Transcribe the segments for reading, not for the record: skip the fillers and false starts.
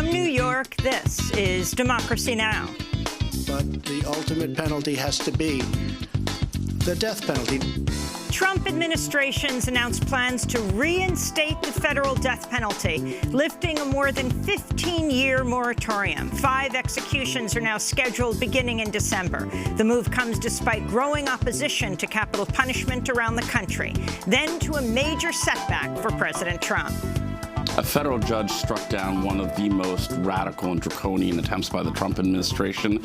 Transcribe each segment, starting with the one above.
From New York, this is Democracy Now! But the ultimate penalty has to be the death penalty. Trump administration's announced plans to reinstate the federal death penalty, lifting a more than 15-year moratorium. 5 executions are now scheduled beginning in December. The move comes despite growing opposition to capital punishment around the country, then to a major setback for President Trump. A federal judge struck down one of the most radical and draconian attempts by the Trump administration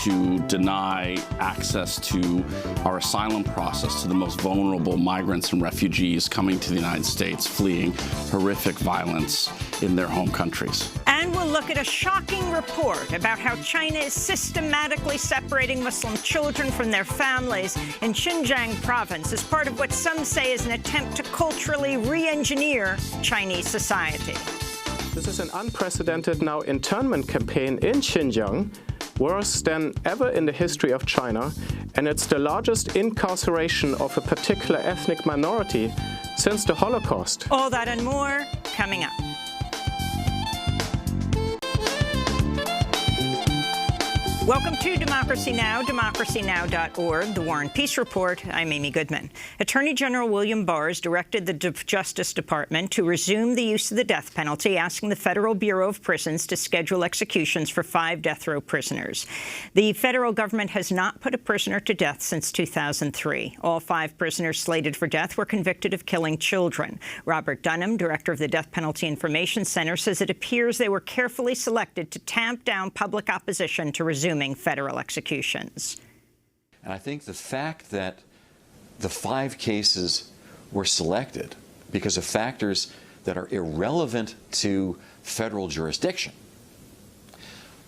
to deny access to our asylum process to the most vulnerable migrants and refugees coming to the United States, fleeing horrific violence in their home countries. And we'll look at a shocking report about how China is systematically separating Muslim children from their families in Xinjiang province as part of what some say is an attempt to culturally re-engineer Chinese society. This is an unprecedented now internment campaign in Xinjiang, worse than ever in the history of China, and it's the largest incarceration of a particular ethnic minority since the Holocaust. All that and more coming up. Welcome to Democracy Now!, democracynow.org, the War and Peace Report. I'm Amy Goodman. Attorney General William Barr directed the Justice Department to resume the use of the death penalty, asking the Federal Bureau of Prisons to schedule executions for 5 death row prisoners. The federal government has not put a prisoner to death since 2003. All 5 prisoners slated for death were convicted of killing children. Robert Dunham, director of the Death Penalty Information Center, says it appears they were carefully selected to tamp down public opposition to resuming federal executions. And I think the fact that the 5 cases were selected because of factors that are irrelevant to federal jurisdiction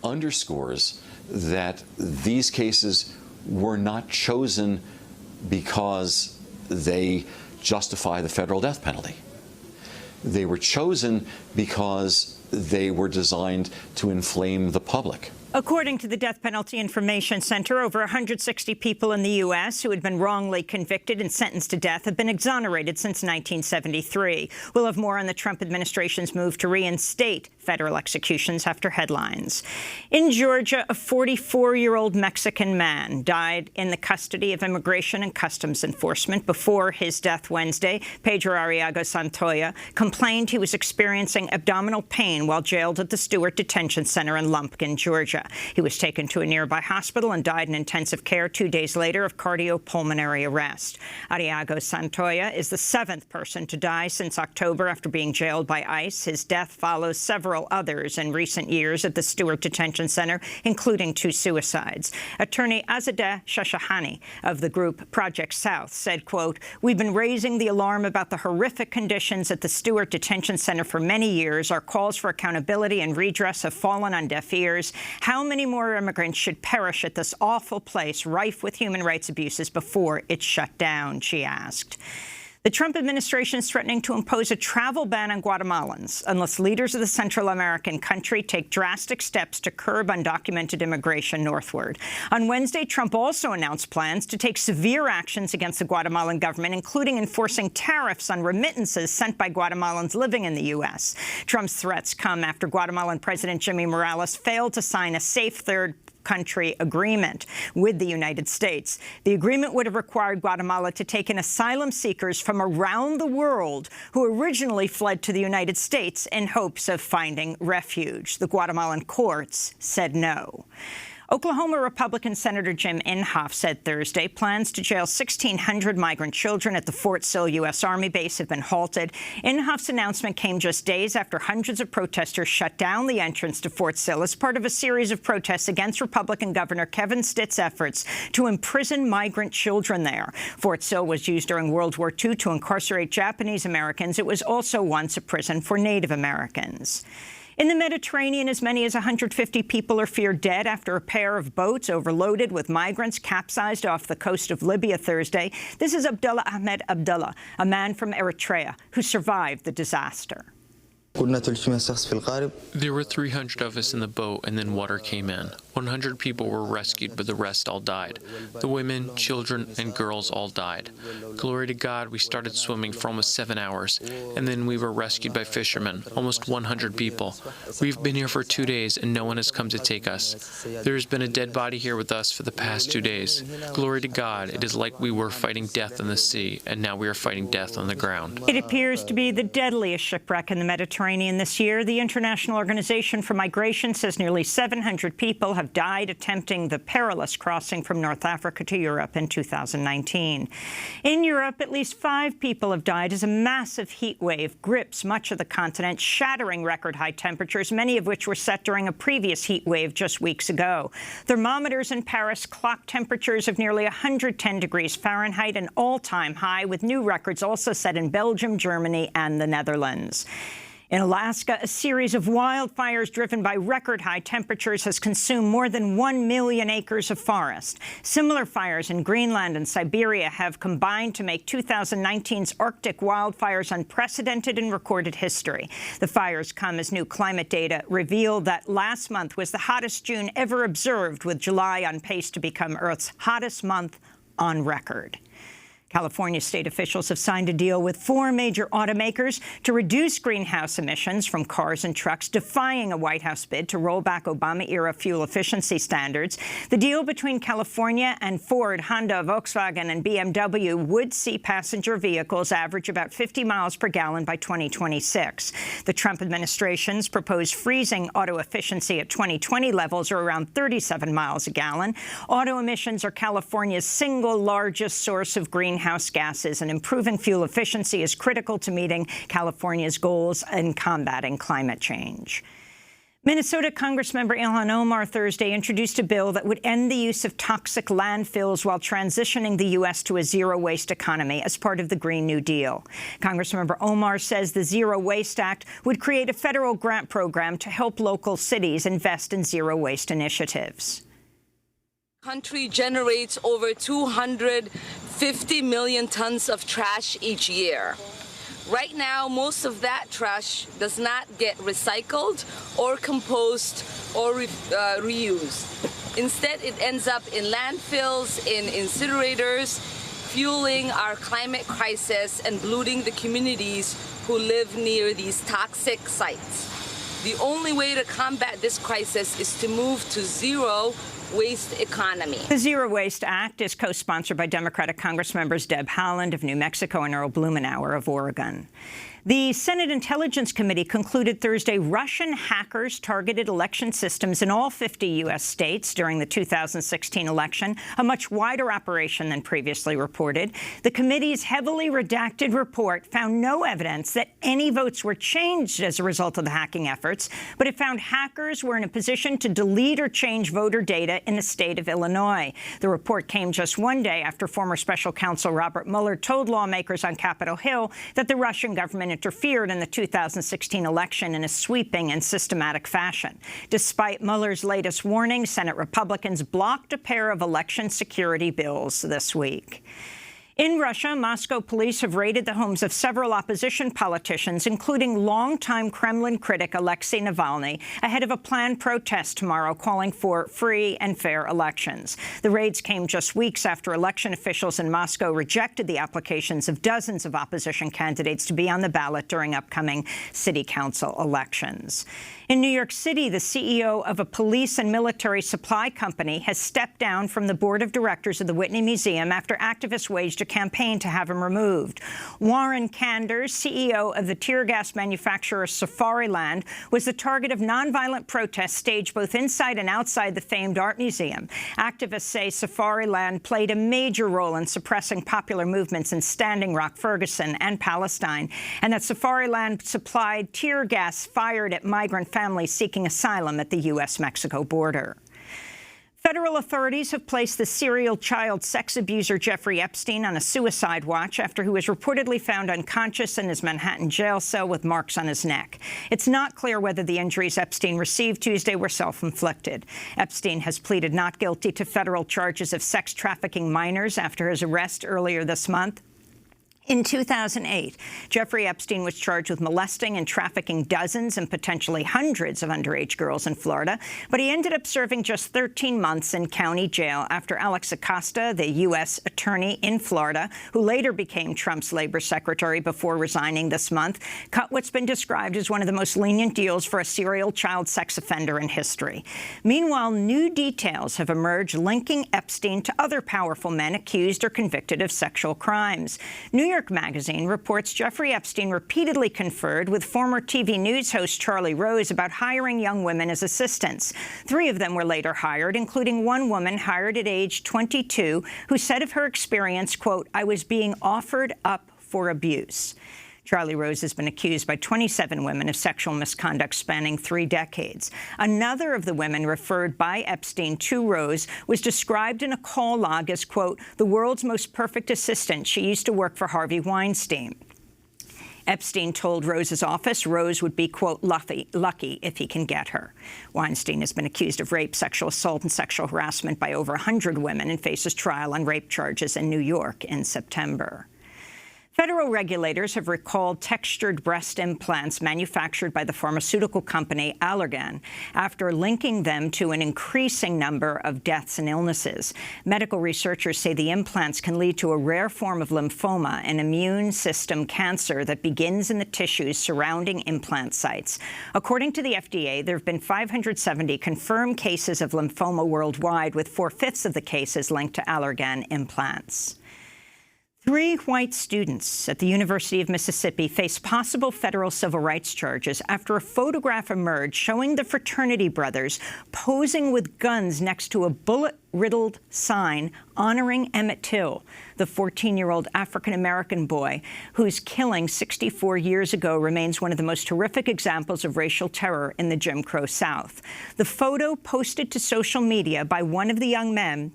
underscores that these cases were not chosen because they justify the federal death penalty. They were chosen because they were designed to inflame the public. According to the Death Penalty Information Center, over 160 people in the U.S. who had been wrongly convicted and sentenced to death have been exonerated since 1973. We'll have more on the Trump administration's move to reinstate federal executions after headlines. In Georgia, a 44-year-old Mexican man died in the custody of Immigration and Customs Enforcement. Before his death Wednesday, Pedro Arriaga Santoya complained he was experiencing abdominal pain while jailed at the Stewart Detention Center in Lumpkin, Georgia. He was taken to a nearby hospital and died in intensive care 2 days later of cardiopulmonary arrest. Arriaga Santoya is the 7th person to die since October after being jailed by ICE. His death follows several others in recent years at the Stewart Detention Center, including 2 suicides. Attorney Azadeh Shashahani of the group Project South said, quote, "We've been raising the alarm about the horrific conditions at the Stewart Detention Center for many years. Our calls for accountability and redress have fallen on deaf ears. How many more immigrants should perish at this awful place, rife with human rights abuses, before it's shut down?" she asked. The Trump administration is threatening to impose a travel ban on Guatemalans unless leaders of the Central American country take drastic steps to curb undocumented immigration northward. On Wednesday, Trump also announced plans to take severe actions against the Guatemalan government, including enforcing tariffs on remittances sent by Guatemalans living in the U.S. Trump's threats come after Guatemalan President Jimmy Morales failed to sign a safe third country agreement with the United States. The agreement would have required Guatemala to take in asylum seekers from around the world who originally fled to the United States in hopes of finding refuge. The Guatemalan courts said no. Oklahoma Republican Senator Jim Inhofe said Thursday plans to jail 1,600 migrant children at the Fort Sill U.S. Army base have been halted. Inhofe's announcement came just days after hundreds of protesters shut down the entrance to Fort Sill as part of a series of protests against Republican Governor Kevin Stitt's efforts to imprison migrant children there. Fort Sill was used during World War II to incarcerate Japanese Americans. It was also once a prison for Native Americans. In the Mediterranean, as many as 150 people are feared dead after a pair of boats overloaded with migrants capsized off the coast of Libya Thursday. This is Abdullah Ahmed Abdullah, a man from Eritrea, who survived the disaster. There were 300 of us in the boat, and then water came in. 100 people were rescued, but the rest all died. The women, children, and girls all died. Glory to God, we started swimming for almost 7 hours, and then we were rescued by fishermen, almost 100 people. We've been here for 2 days, and no one has come to take us. There's been a dead body here with us for the past 2 days. Glory to God, it is like we were fighting death in the sea, and now we are fighting death on the ground. It appears to be the deadliest shipwreck in the Mediterranean this year. The International Organization for Migration says nearly 700 people have died attempting the perilous crossing from North Africa to Europe in 2019. In Europe, at least 5 people have died as a massive heat wave grips much of the continent, shattering record-high temperatures, many of which were set during a previous heat wave just weeks ago. Thermometers in Paris clocked temperatures of nearly 110 degrees Fahrenheit, an all-time high, with new records also set in Belgium, Germany, and the Netherlands. In Alaska, a series of wildfires driven by record-high temperatures has consumed more than 1 million acres of forest. Similar fires in Greenland and Siberia have combined to make 2019's Arctic wildfires unprecedented in recorded history. The fires come as new climate data reveal that last month was the hottest June ever observed, with July on pace to become Earth's hottest month on record. California state officials have signed a deal with 4 major automakers to reduce greenhouse emissions from cars and trucks, defying a White House bid to roll back Obama-era fuel efficiency standards. The deal between California and Ford, Honda, Volkswagen, and BMW would see passenger vehicles average about 50 miles per gallon by 2026. The Trump administration's proposed freezing auto efficiency at 2020 levels, or around 37 miles a gallon. Auto emissions are California's single largest source of greenhouse gases, and improving fuel efficiency is critical to meeting California's goals in combating climate change. Minnesota Congressmember Ilhan Omar Thursday introduced a bill that would end the use of toxic landfills while transitioning the U.S. to a zero-waste economy as part of the Green New Deal. Congressmember Omar says the Zero Waste Act would create a federal grant program to help local cities invest in zero-waste initiatives. Country generates over 250 million tons of trash each year. Right now, most of that trash does not get recycled or composted or reused. Instead, it ends up in landfills, in incinerators, fueling our climate crisis and polluting the communities who live near these toxic sites. The only way to combat this crisis is to move to zero-waste economy. The Zero Waste Act is co-sponsored by Democratic Congressmembers Deb Haaland of New Mexico and Earl Blumenauer of Oregon. The Senate Intelligence Committee concluded Thursday Russian hackers targeted election systems in all 50 U.S. states during the 2016 election, a much wider operation than previously reported. The committee's heavily redacted report found no evidence that any votes were changed as a result of the hacking efforts, but it found hackers were in a position to delete or change voter data in the state of Illinois. The report came just one day after former special counsel Robert Mueller told lawmakers on Capitol Hill that the Russian government interfered in the 2016 election in a sweeping and systematic fashion. Despite Mueller's latest warning, Senate Republicans blocked a pair of election security bills this week. In Russia, Moscow police have raided the homes of several opposition politicians, including longtime Kremlin critic Alexei Navalny, ahead of a planned protest tomorrow calling for free and fair elections. The raids came just weeks after election officials in Moscow rejected the applications of dozens of opposition candidates to be on the ballot during upcoming city council elections. In New York City, the CEO of a police and military supply company has stepped down from the board of directors of the Whitney Museum after activists waged a campaign to have him removed. Warren Kanders, CEO of the tear gas manufacturer Safariland, was the target of nonviolent protests staged both inside and outside the famed art museum. Activists say Safariland played a major role in suppressing popular movements in Standing Rock, Ferguson, and Palestine, and that Safariland supplied tear gas fired at migrant families seeking asylum at the U.S.-Mexico border. Federal authorities have placed the serial child sex abuser Jeffrey Epstein on a suicide watch after he was reportedly found unconscious in his Manhattan jail cell with marks on his neck. It's not clear whether the injuries Epstein received Tuesday were self-inflicted. Epstein has pleaded not guilty to federal charges of sex trafficking minors after his arrest earlier this month. In 2008, Jeffrey Epstein was charged with molesting and trafficking dozens and potentially hundreds of underage girls in Florida, but he ended up serving just 13 months in county jail after Alex Acosta, the U.S. attorney in Florida, who later became Trump's labor secretary before resigning this month, cut what's been described as one of the most lenient deals for a serial child sex offender in history. Meanwhile, new details have emerged linking Epstein to other powerful men accused or convicted of sexual crimes. New York Magazine reports Jeffrey Epstein repeatedly conferred with former TV news host Charlie Rose about hiring young women as assistants. 3 of them were later hired, including one woman hired at age 22 who said of her experience, quote, "I was being offered up for abuse." Charlie Rose has been accused by 27 women of sexual misconduct spanning 3 decades. Another of the women referred by Epstein to Rose was described in a call log as, quote, "the world's most perfect assistant. She used to work for Harvey Weinstein." Epstein told Rose's office Rose would be, quote, lucky if he can get her. Weinstein has been accused of rape, sexual assault, and sexual harassment by over 100 women and faces trial on rape charges in New York in September. Federal regulators have recalled textured breast implants manufactured by the pharmaceutical company Allergan after linking them to an increasing number of deaths and illnesses. Medical researchers say the implants can lead to a rare form of lymphoma, an immune system cancer that begins in the tissues surrounding implant sites. According to the FDA, there have been 570 confirmed cases of lymphoma worldwide, with 4/5 of the cases linked to Allergan implants. 3 white students at the University of Mississippi face possible federal civil rights charges after a photograph emerged showing the fraternity brothers posing with guns next to a bullet-riddled sign honoring Emmett Till, the 14-year-old African-American boy whose killing 64 years ago remains one of the most horrific examples of racial terror in the Jim Crow South. The photo, posted to social media by one of the young men,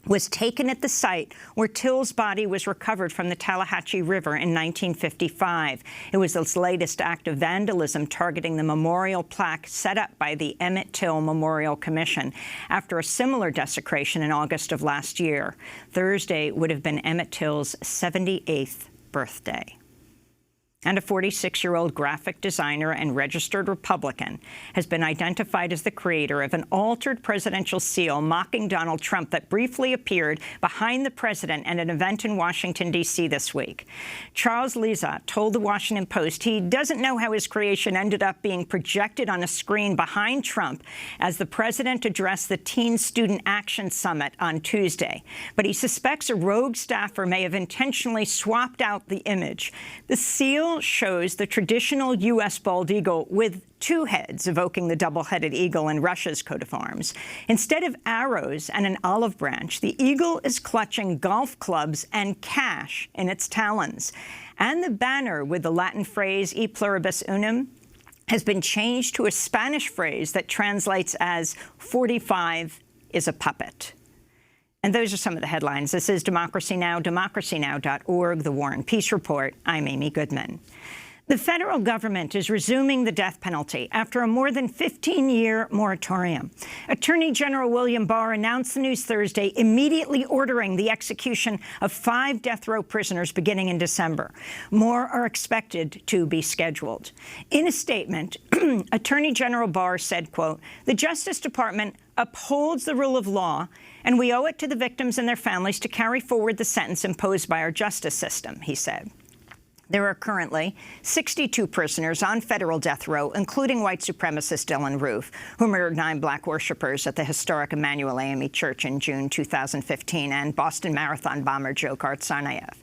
was taken at the site where Till's body was recovered from the Tallahatchie River in 1955. It was this latest act of vandalism targeting the memorial plaque set up by the Emmett Till Memorial Commission after a similar desecration in August of last year. Thursday would have been Emmett Till's 78th birthday. And a 46-year-old graphic designer and registered Republican has been identified as the creator of an altered presidential seal mocking Donald Trump that briefly appeared behind the president at an event in Washington, D.C. this week. Charles Lizotte told the Washington Post he doesn't know how his creation ended up being projected on a screen behind Trump as the president addressed the Teen Student Action Summit on Tuesday. But he suspects a rogue staffer may have intentionally swapped out the image. The seal shows the traditional U.S. bald eagle with 2 heads, evoking the double-headed eagle in Russia's coat of arms. Instead of arrows and an olive branch, the eagle is clutching golf clubs and cash in its talons. And the banner with the Latin phrase e pluribus unum has been changed to a Spanish phrase that translates as 45 is a puppet. And those are some of the headlines. This is Democracy Now!, democracynow.org, The War and Peace Report. I'm Amy Goodman. The federal government is resuming the death penalty after a more than 15-year moratorium. Attorney General William Barr announced the news Thursday, immediately ordering the execution of 5 death row prisoners beginning in December. More are expected to be scheduled. In a statement, Attorney General Barr said, quote, "The Justice Department upholds the rule of law, and we owe it to the victims and their families to carry forward the sentence imposed by our justice system," he said. There are currently 62 prisoners on federal death row, including white supremacist Dylan Roof, who murdered 9 black worshippers at the historic Emanuel AME Church in June 2015, and Boston Marathon bomber Dzhokhar Tsarnaev.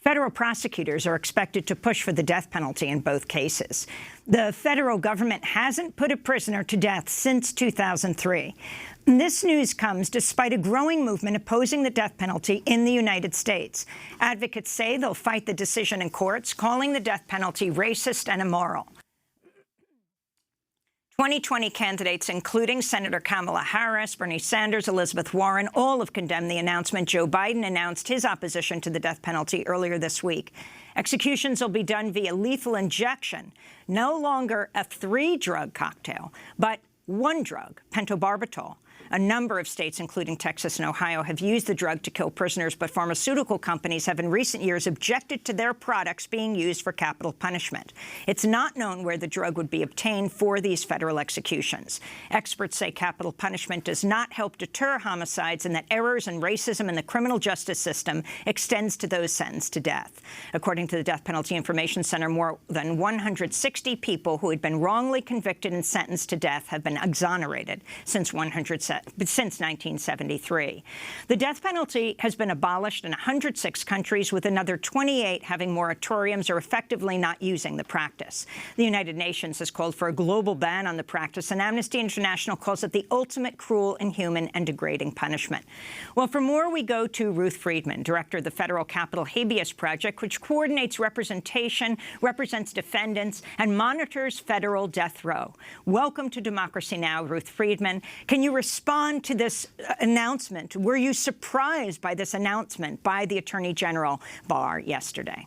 Federal prosecutors are expected to push for the death penalty in both cases. The federal government hasn't put a prisoner to death since 2003. And this news comes despite a growing movement opposing the death penalty in the United States. Advocates say they'll fight the decision in courts, calling the death penalty racist and immoral. 2020 candidates, including Senator Kamala Harris, Bernie Sanders, Elizabeth Warren, all have condemned the announcement. Joe Biden announced his opposition to the death penalty earlier this week. Executions will be done via lethal injection, no longer a 3-drug cocktail, but 1 drug, pentobarbital. A number of states, including Texas and Ohio, have used the drug to kill prisoners, but pharmaceutical companies have in recent years objected to their products being used for capital punishment. It's not known where the drug would be obtained for these federal executions. Experts say capital punishment does not help deter homicides and that errors and racism in the criminal justice system extends to those sentenced to death. According to the Death Penalty Information Center, more than 160 people who had been wrongly convicted and sentenced to death have been exonerated since 1973. The death penalty has been abolished in 106 countries, with another 28 having moratoriums or effectively not using the practice. The United Nations has called for a global ban on the practice, and Amnesty International calls it the ultimate cruel, inhuman, and degrading punishment. Well, for more, we go to Ruth Friedman, director of the Federal Capital Habeas Project, which coordinates representation, represents defendants, and monitors federal death row. Welcome to Democracy Now!, Ruth Friedman. Can you respond to this announcement? Were you surprised by this announcement by the Attorney General Barr yesterday?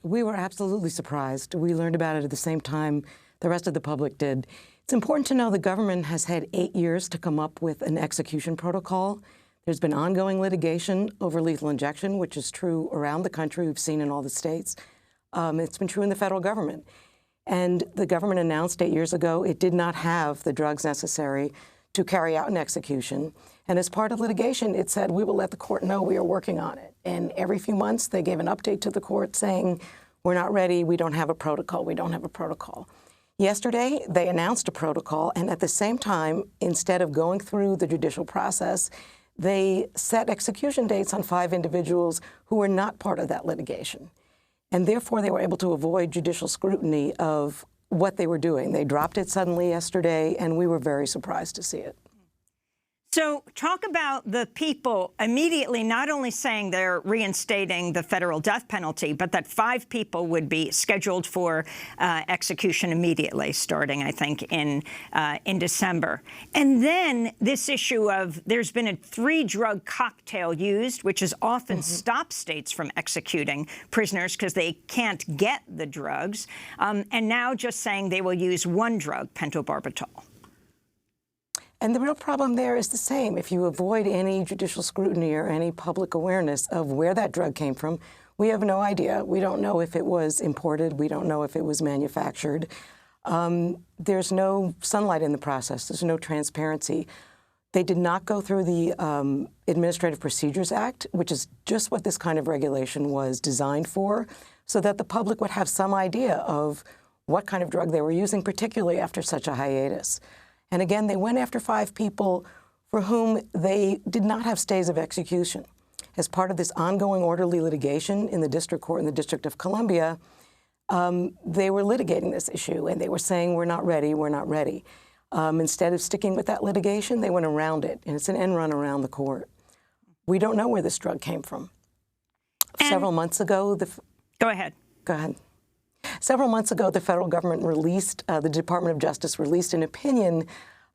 We were absolutely surprised. We learned about it at the same time the rest of the public did. It's important to know the government has had 8 years to come up with an execution protocol. There's been ongoing litigation over lethal injection, which is true around the country. We've seen in all the states. It's been true in the federal government. And the government announced 8 years ago it did not have the drugs necessary to carry out an execution. And as part of litigation, it said, we will let the court know we are working on it. And every few months, they gave an update to the court saying, we're not ready, we don't have a protocol, we don't have a protocol. Yesterday, they announced a protocol, and at the same time, instead of going through the judicial process, they set execution dates on 5 individuals who were not part of that litigation. And therefore, they were able to avoid judicial scrutiny of what they were doing. They dropped it suddenly yesterday, and we were very surprised to see it. So talk about the people immediately not only saying they're reinstating the federal death penalty, but that 5 people would be scheduled for execution immediately, starting, I think, in December. And then this issue of there's been a 3-drug cocktail used, which has often stopped states from executing prisoners because they can't get the drugs, and now just saying they will use 1 drug, pentobarbital. And the real problem there is the same. If you avoid any judicial scrutiny or any public awareness of where that drug came from, we have no idea. We don't know if it was imported. We don't know if it was manufactured. There's no sunlight in the process. There's no transparency. They did not go through the Administrative Procedures Act, which is just what this kind of regulation was designed for, so that the public would have some idea of what kind of drug they were using, particularly after such a hiatus. And again, they went after 5 people for whom they did not have stays of execution. As part of this ongoing orderly litigation in the district court in the District of Columbia, they were litigating this issue, and they were saying, we're not ready, we're not ready. Instead of sticking with that litigation, they went around it, and it's an end run around the court. We don't know where this drug came from. Several months ago, Go ahead. Go ahead. Several months ago, the federal government released, the Department of Justice released an opinion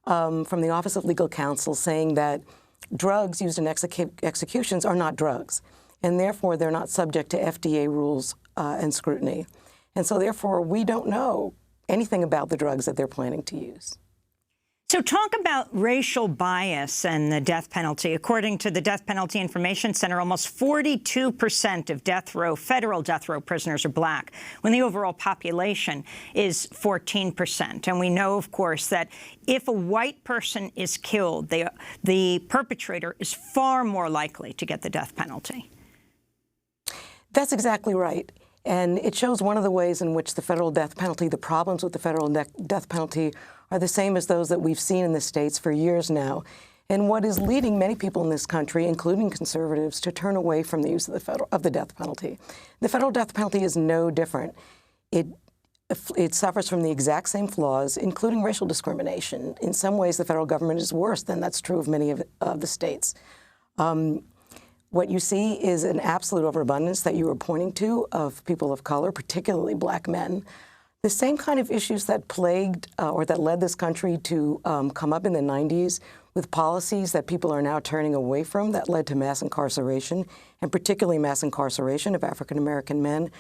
from the Office of Legal Counsel saying that drugs used in executions are not drugs, and therefore they're not subject to FDA rules and scrutiny. And so therefore, we don't know anything about the drugs that they're planning to use. So talk about racial bias and the death penalty. According to the Death Penalty Information Center, almost 42% of federal death row prisoners are black, when the overall population is 14%. And we know, of course, that if a white person is killed, the perpetrator is far more likely to get the death penalty. That's exactly right. And it shows one of the ways in which the federal death penalty, the problems with the federal death penalty, are the same as those that we've seen in the states for years now, and what is leading many people in this country, including conservatives, to turn away from the use of the death penalty. The federal death penalty is no different. It suffers from the exact same flaws, including racial discrimination. In some ways, the federal government is worse than that's true of many of the states. What you see is an absolute overabundance that you were pointing to of people of color, particularly black men. The same kind of issues that plagued or that led this country to come up in the 90s with policies that people are now turning away from that led to mass incarceration, and particularly mass incarceration of African-American men,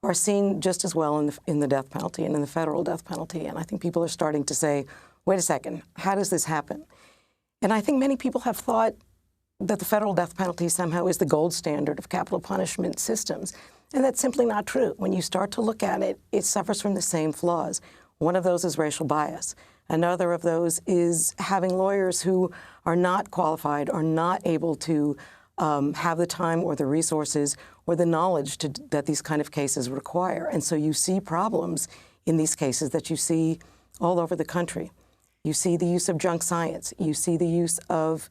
are seen just as well in the death penalty and in the federal death penalty. And I think people are starting to say, wait a second, how does this happen? And I think many people have thought that the federal death penalty somehow is the gold standard of capital punishment systems. And that's simply not true. When you start to look at it, it suffers from the same flaws. One of those is racial bias. Another of those is having lawyers who are not qualified or not able to have the time or the resources or the knowledge that these kind of cases require. And so you see problems in these cases that you see all over the country. You see the use of junk science. You see the use of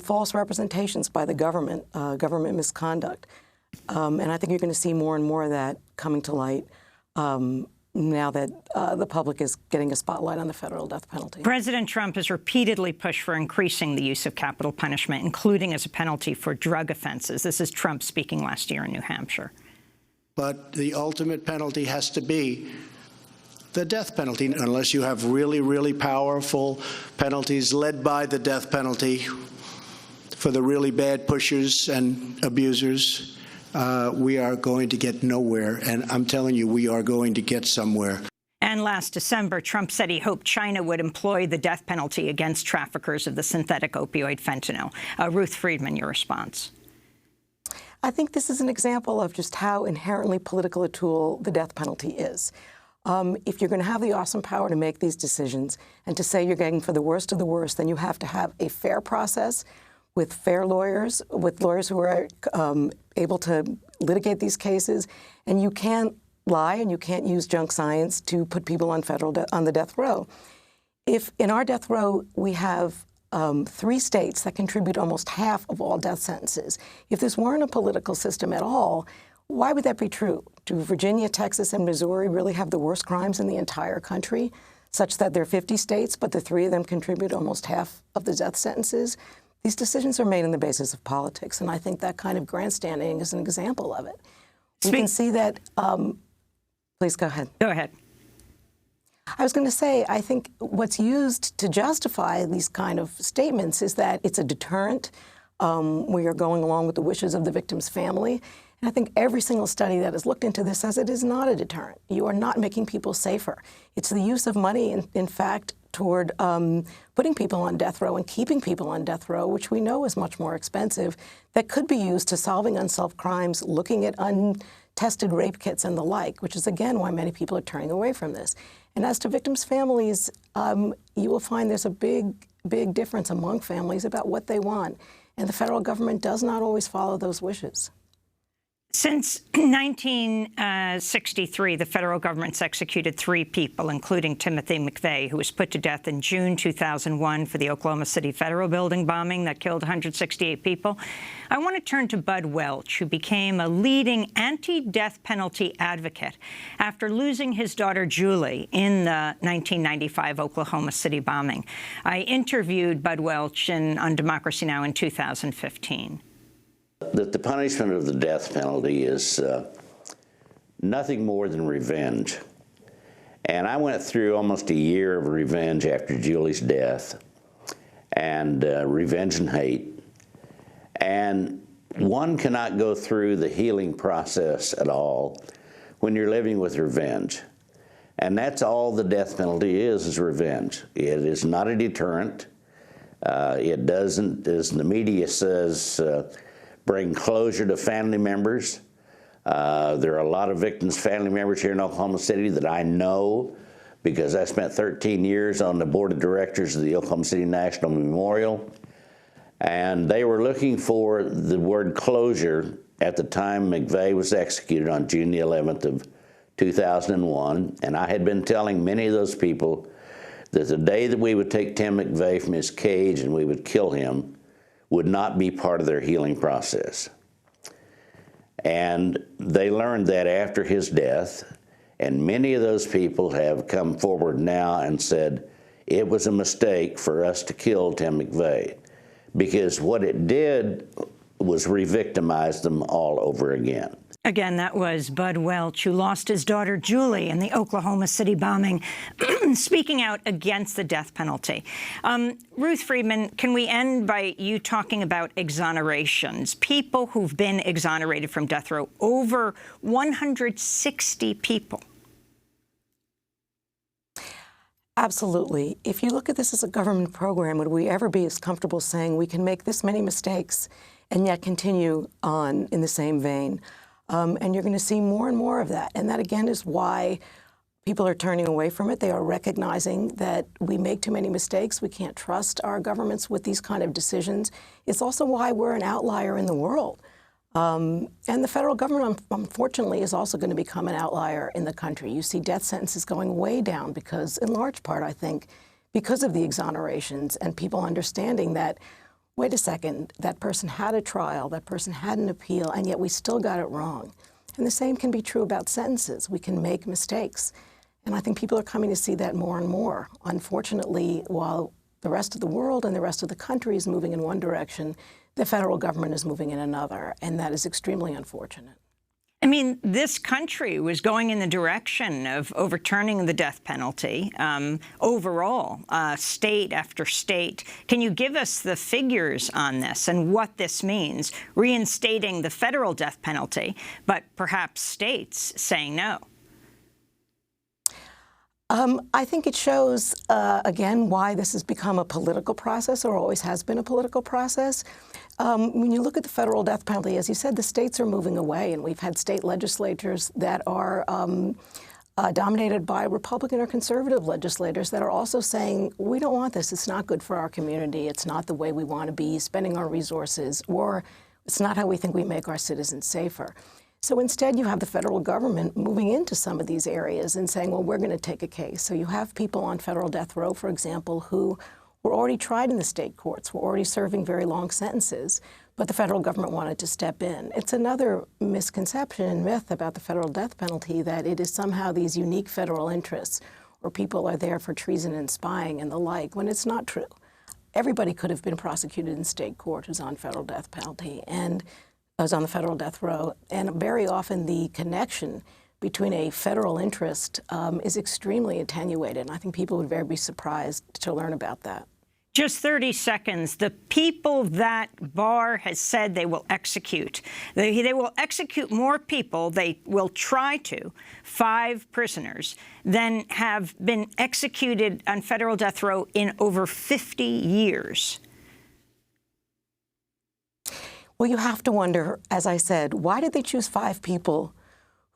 false representations by the government, government misconduct. And I think you're going to see more and more of that coming to light now that the public is getting a spotlight on the federal death penalty. President Trump has repeatedly pushed for increasing the use of capital punishment, including as a penalty for drug offenses. This is Trump speaking last year in New Hampshire. But the ultimate penalty has to be the death penalty, unless you have really, really powerful penalties led by the death penalty for the really bad pushers and abusers. We are going to get nowhere, and I'm telling you, we are going to get somewhere. And last December, Trump said he hoped China would employ the death penalty against traffickers of the synthetic opioid fentanyl. Ruth Friedman, your response. I think this is an example of just how inherently political a tool the death penalty is. If you're going to have the awesome power to make these decisions and to say you're getting for the worst of the worst, then you have to have a fair process with fair lawyers, with lawyers who are able to litigate these cases. And you can't lie and you can't use junk science to put people on on the death row. If in our death row we have 3 states that contribute almost half of all death sentences, if this weren't a political system at all, why would that be true? Do Virginia, Texas, and Missouri really have the worst crimes in the entire country, such that there are 50 states, but the 3 of them contribute almost half of the death sentences? These decisions are made on the basis of politics, and I think that kind of grandstanding is an example of it. You can see that. Please go ahead. Go ahead. I was going to say, I think what's used to justify these kind of statements is that it's a deterrent. We are going along with the wishes of the victim's family. And I think every single study that has looked into this says it is not a deterrent. You are not making people safer. It's the use of money, in fact, toward putting people on death row and keeping people on death row, which we know is much more expensive, that could be used to solving unsolved crimes, looking at untested rape kits and the like, which is, again, why many people are turning away from this. And as to victims' families, you will find there's a big, big difference among families about what they want. And the federal government does not always follow those wishes. Since 1963, the federal government's executed 3 people, including Timothy McVeigh, who was put to death in June 2001 for the Oklahoma City Federal Building bombing that killed 168 people. I want to turn to Bud Welch, who became a leading anti-death penalty advocate after losing his daughter Julie in the 1995 Oklahoma City bombing. I interviewed Bud Welch on Democracy Now! In 2015. That the punishment of the death penalty is nothing more than revenge. And I went through almost a year of revenge after Julie's death, and revenge and hate. And one cannot go through the healing process at all when you're living with revenge. And that's all the death penalty is revenge. It is not a deterrent. It doesn't, as the media says, bring closure to family members. There are a lot of victims' family members here in Oklahoma City that I know because I spent 13 years on the board of directors of the Oklahoma City National Memorial. And they were looking for the word closure at the time McVeigh was executed on June the 11th of 2001. And I had been telling many of those people that the day that we would take Tim McVeigh from his cage and we would kill him would not be part of their healing process. And they learned that after his death, and many of those people have come forward now and said it was a mistake for us to kill Tim McVeigh, because what it did was re-victimize them all over again. Again, that was Bud Welch, who lost his daughter Julie in the Oklahoma City bombing, speaking out against the death penalty. Ruth Friedman, can we end by you talking about exonerations? People who've been exonerated from death row, over 160 people. Absolutely. If you look at this as a government program, would we ever be as comfortable saying we can make this many mistakes and yet continue on in the same vein? And you're going to see more and more of that. And that, again, is why people are turning away from it. They are recognizing that we make too many mistakes. We can't trust our governments with these kind of decisions. It's also why we're an outlier in the world. And the federal government, unfortunately, is also going to become an outlier in the country. You see death sentences going way down because, in large part, I think, because of the exonerations and people understanding that, wait a second, that person had a trial, that person had an appeal, and yet we still got it wrong. And the same can be true about sentences. We can make mistakes. And I think people are coming to see that more and more. Unfortunately, while the rest of the world and the rest of the country is moving in one direction, the federal government is moving in another, and that is extremely unfortunate. I mean, this country was going in the direction of overturning the death penalty overall, state after state. Can you give us the figures on this and what this means, reinstating the federal death penalty, but perhaps states saying no? I think it shows, again, why this has become a political process, or always has been a political process. When you look at the federal death penalty, as you said, the states are moving away, and we've had state legislatures that are dominated by Republican or conservative legislators that are also saying, we don't want this. It's not good for our community. It's not the way we want to be spending our resources, or it's not how we think we make our citizens safer. So instead, you have the federal government moving into some of these areas and saying, well, we're going to take a case. So you have people on federal death row, for example, who were already tried in the state courts, were already serving very long sentences, but the federal government wanted to step in. It's another misconception and myth about the federal death penalty that it is somehow these unique federal interests, or people are there for treason and spying and the like, when it's not true. Everybody could have been prosecuted in state court who's on federal death penalty, and was on the federal death row, and very often the connection between a federal interest is extremely attenuated, and I think people would very be surprised to learn about that. Just 30 seconds. The people that Barr has said they will execute, they will execute more people, they will try to, 5 prisoners, than have been executed on federal death row in over 50 years. Well, you have to wonder, as I said, why did they choose 5 people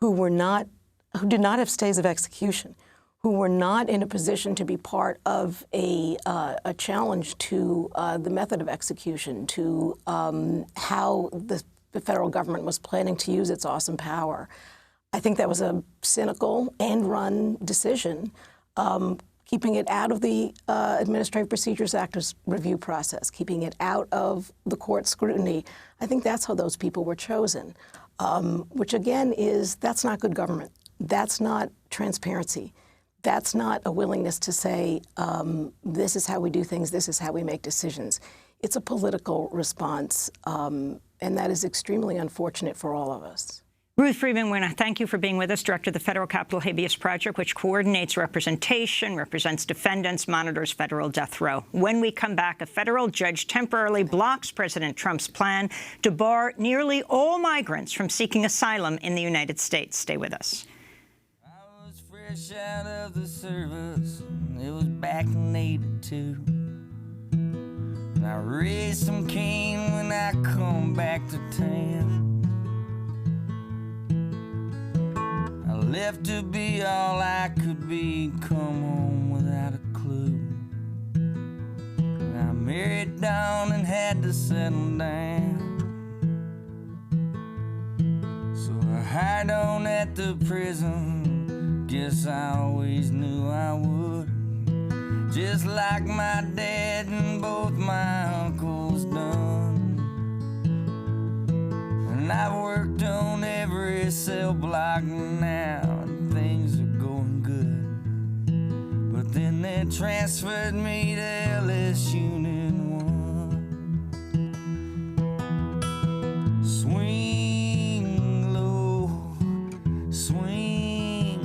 who did not have stays of execution, who were not in a position to be part of a challenge to the method of execution, to how the federal government was planning to use its awesome power? I think that was a cynical end-run decision, keeping it out of the Administrative Procedures Act review process, keeping it out of the court scrutiny. I think that's how those people were chosen, which again that's not good government. That's not transparency. That's not a willingness to say, this is how we do things, this is how we make decisions. It's a political response, and that is extremely unfortunate for all of us. Ruth Friedman, we want to thank you for being with us, Director of the Federal Capital Habeas Project, which coordinates representation, represents defendants, monitors federal death row. When we come back, a federal judge temporarily blocks President Trump's plan to bar nearly all migrants from seeking asylum in the United States. Stay with us. I was fresh out of the service. It was back in '82. And I raised some cane when I come back to town. I left to be all I could be, come home without a clue. And I married Dawn and had to settle down. So I hired on at the prison, guess I always knew I would. Just like my dad and both my uncles done. And I've worked on every cell block now, and things are going good. But then they transferred me to LS Unit 1. Swing low, swing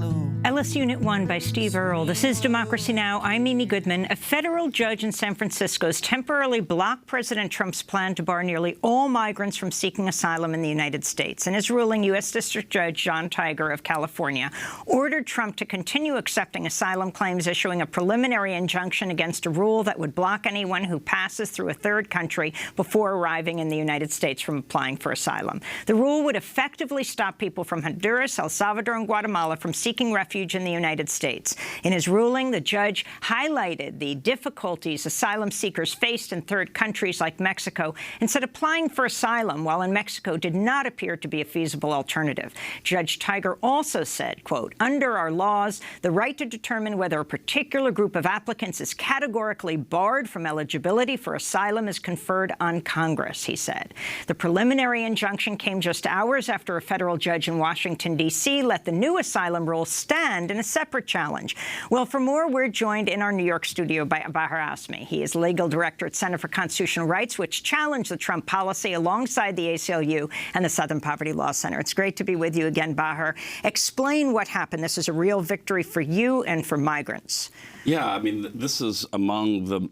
low. Alice Unit 1 by Steve Earle. This is Democracy Now! I'm Amy Goodman. A federal judge in San Francisco has temporarily blocked President Trump's plan to bar nearly all migrants from seeking asylum in the United States. In his ruling, U.S. District Judge John Tiger of California ordered Trump to continue accepting asylum claims, issuing a preliminary injunction against a rule that would block anyone who passes through a third country before arriving in the United States from applying for asylum. The rule would effectively stop people from Honduras, El Salvador, and Guatemala from seeking refuge in the United States. In his ruling, the judge highlighted the difficulties asylum seekers faced in third countries like Mexico and said applying for asylum while in Mexico did not appear to be a feasible alternative. Judge Tiger also said, quote, "Under our laws, the right to determine whether a particular group of applicants is categorically barred from eligibility for asylum is conferred on Congress," he said. The preliminary injunction came just hours after a federal judge in Washington, D.C. let the new asylum rule stand in a separate challenge. Well, for more, we're joined in our New York studio by Bahar Asmi. He is legal director at Center for Constitutional Rights, which challenged the Trump policy alongside the ACLU and the Southern Poverty Law Center. It's great to be with you again, Bahar. Explain what happened. This is a real victory for you and for migrants. Yeah, I mean, this is among the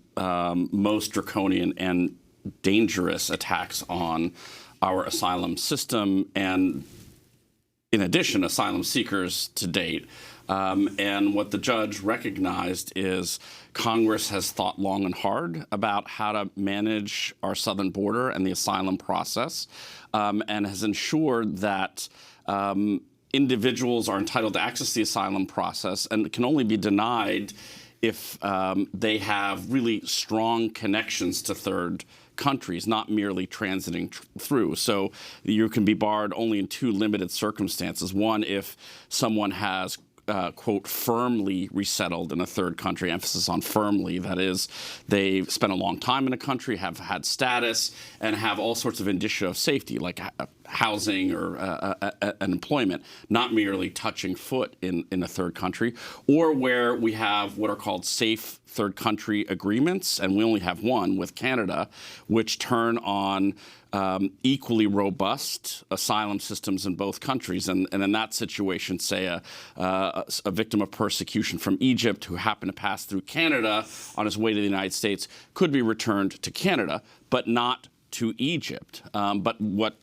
most draconian and dangerous attacks on our asylum system and, in addition, asylum seekers to date. And what the judge recognized is Congress has thought long and hard about how to manage our southern border and the asylum process, and has ensured that individuals are entitled to access the asylum process and can only be denied if they have really strong connections to third countries, not merely transiting through. So you can be barred only in two limited circumstances. One, if someone has quote, firmly resettled in a third country, emphasis on firmly, that is, they've spent a long time in a country, have had status, and have all sorts of indicia of safety, like housing or an employment, not merely touching foot in a third country, or where we have what are called safe third country agreements, and we only have one with Canada, which turn on equally robust asylum systems in both countries. And in that situation, say a victim of persecution from Egypt who happened to pass through Canada on his way to the United States could be returned to Canada, but not to Egypt. But what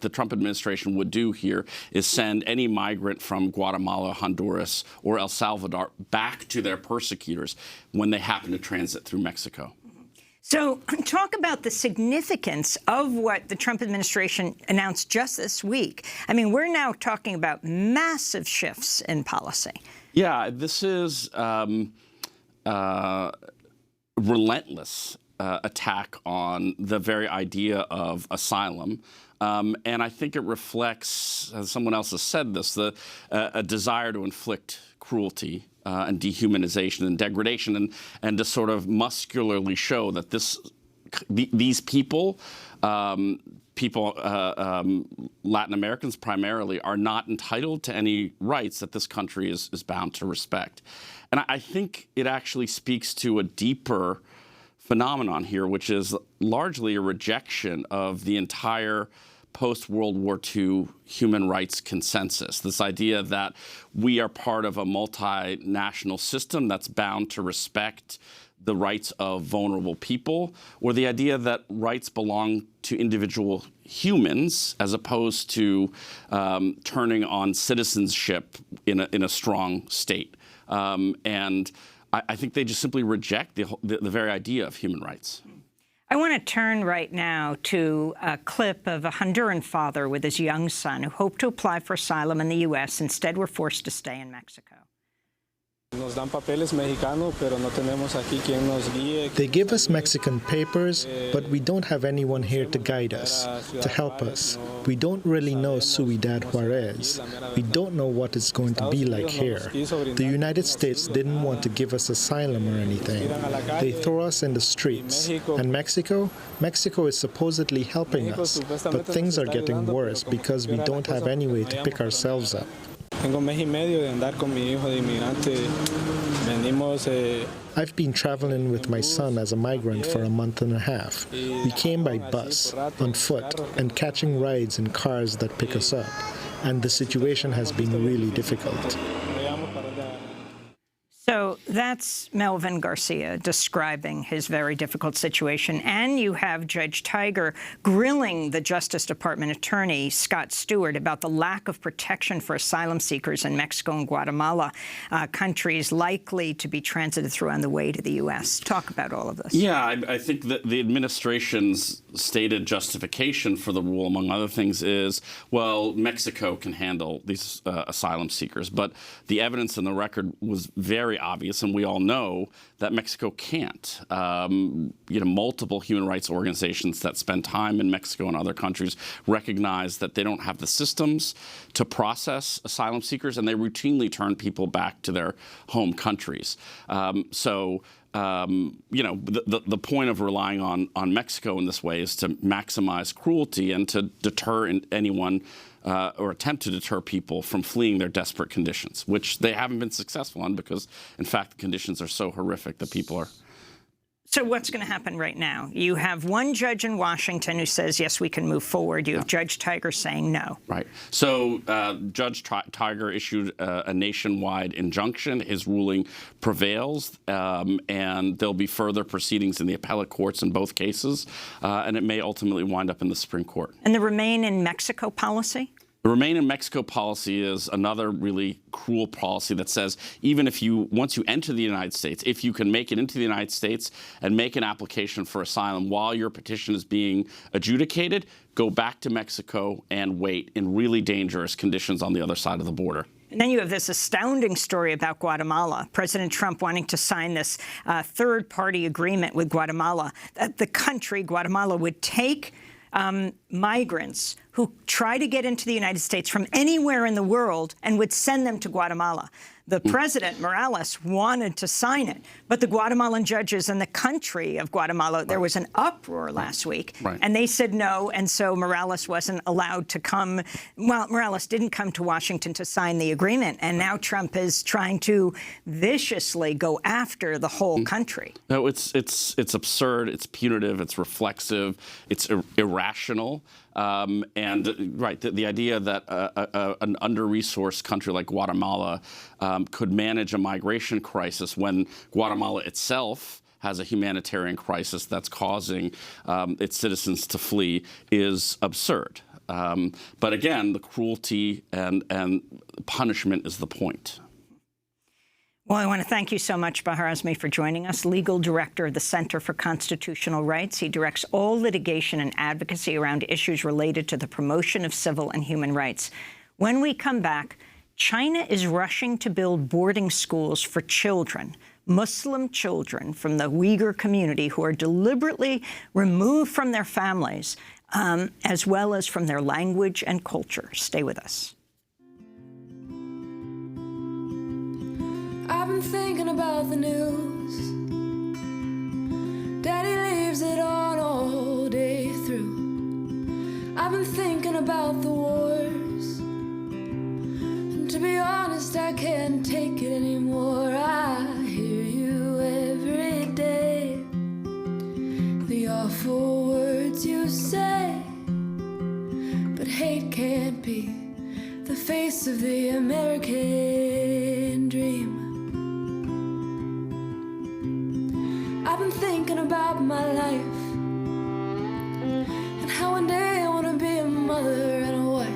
the Trump administration would do here is send any migrant from Guatemala, Honduras, or El Salvador back to their persecutors when they happen to transit through Mexico. So talk about the significance of what the Trump administration announced just this week. I mean, we're now talking about massive shifts in policy. Yeah, this is relentless attack on the very idea of asylum. And I think it reflects, as someone else has said this, a desire to inflict cruelty and dehumanization and degradation, and to sort of muscularly show that these people, Latin Americans primarily, are not entitled to any rights that this country is bound to respect. And I think it actually speaks to a deeper phenomenon here, which is largely a rejection of the entire post-World War II human rights consensus, this idea that we are part of a multinational system that's bound to respect the rights of vulnerable people, or the idea that rights belong to individual humans as opposed to turning on citizenship in a strong state. And I think they just simply reject the very idea of human rights. I want to turn right now to a clip of a Honduran father with his young son who hoped to apply for asylum in the U.S. Instead, were forced to stay in Mexico. They give us Mexican papers, but we don't have anyone here to guide us, to help us. We don't really know Ciudad Juarez. We don't know what it's going to be like here. The United States didn't want to give us asylum or anything. They throw us in the streets. And Mexico is supposedly helping us, but things are getting worse because we don't have any way to pick ourselves up. I've been traveling with my son as a migrant for a month and a half. We came by bus, on foot, and catching rides in cars that pick us up. And the situation has been really difficult. That's Melvin Garcia describing his very difficult situation. And you have Judge Tiger grilling the Justice Department attorney, Scott Stewart, about the lack of protection for asylum seekers in Mexico and Guatemala, countries likely to be transited through on the way to the U.S. Talk about all of this. Yeah, I think that the administration's stated justification for the rule, among other things, is, well, Mexico can handle these asylum seekers. But the evidence in the record was very obvious, and we all know that Mexico can't. Multiple human rights organizations that spend time in Mexico and other countries recognize that they don't have the systems to process asylum seekers, and they routinely turn people back to their home countries. The point of relying on Mexico in this way is to maximize cruelty and to deter anyone or attempt to deter people from fleeing their desperate conditions, which they haven't been successful on because, in fact, the conditions are so horrific that people are. So what's going to happen right now? You have one judge in Washington who says, yes, we can move forward. You have Judge Tiger saying no. Right. So Judge Tiger issued a nationwide injunction. His ruling prevails, and there'll be further proceedings in the appellate courts in both cases, and it may ultimately wind up in the Supreme Court. And the Remain in Mexico policy? The Remain in Mexico policy is another really cruel policy that says even if once you enter the United States, if you can make it into the United States and make an application for asylum while your petition is being adjudicated, go back to Mexico and wait in really dangerous conditions on the other side of the border. And then you have this astounding story about Guatemala. President Trump wanting to sign this third-party agreement with Guatemala, that the country, Guatemala, would take migrants who try to get into the United States from anywhere in the world and would send them to Guatemala. The president, Morales, wanted to sign it, but the Guatemalan judges in the country of Guatemala, there was an uproar last week, and they said no, and so Morales wasn't allowed to come. Well, Morales didn't come to Washington to sign the agreement, and now Trump is trying to viciously go after the whole country. No, it's absurd, it's punitive, it's reflexive, it's irrational. The idea that an under-resourced country like Guatemala could manage a migration crisis when Guatemala itself has a humanitarian crisis that's causing its citizens to flee is absurd. But again, the cruelty and punishment is the point. Well, I want to thank you so much, Bahar Azmi, for joining us, Legal Director of the Center for Constitutional Rights. He directs all litigation and advocacy around issues related to the promotion of civil and human rights. When we come back, China is rushing to build boarding schools for children, Muslim children from the Uyghur community who are deliberately removed from their families, as well as from their language and culture. Stay with us. I've been thinking about the news. Daddy leaves it on all day through. I've been thinking about the wars. And to be honest, I can't take it anymore. I hear you every day. The awful words you say. But hate can't be the face of the American dream. I've been thinking about my life and how one day I want to be a mother and a wife.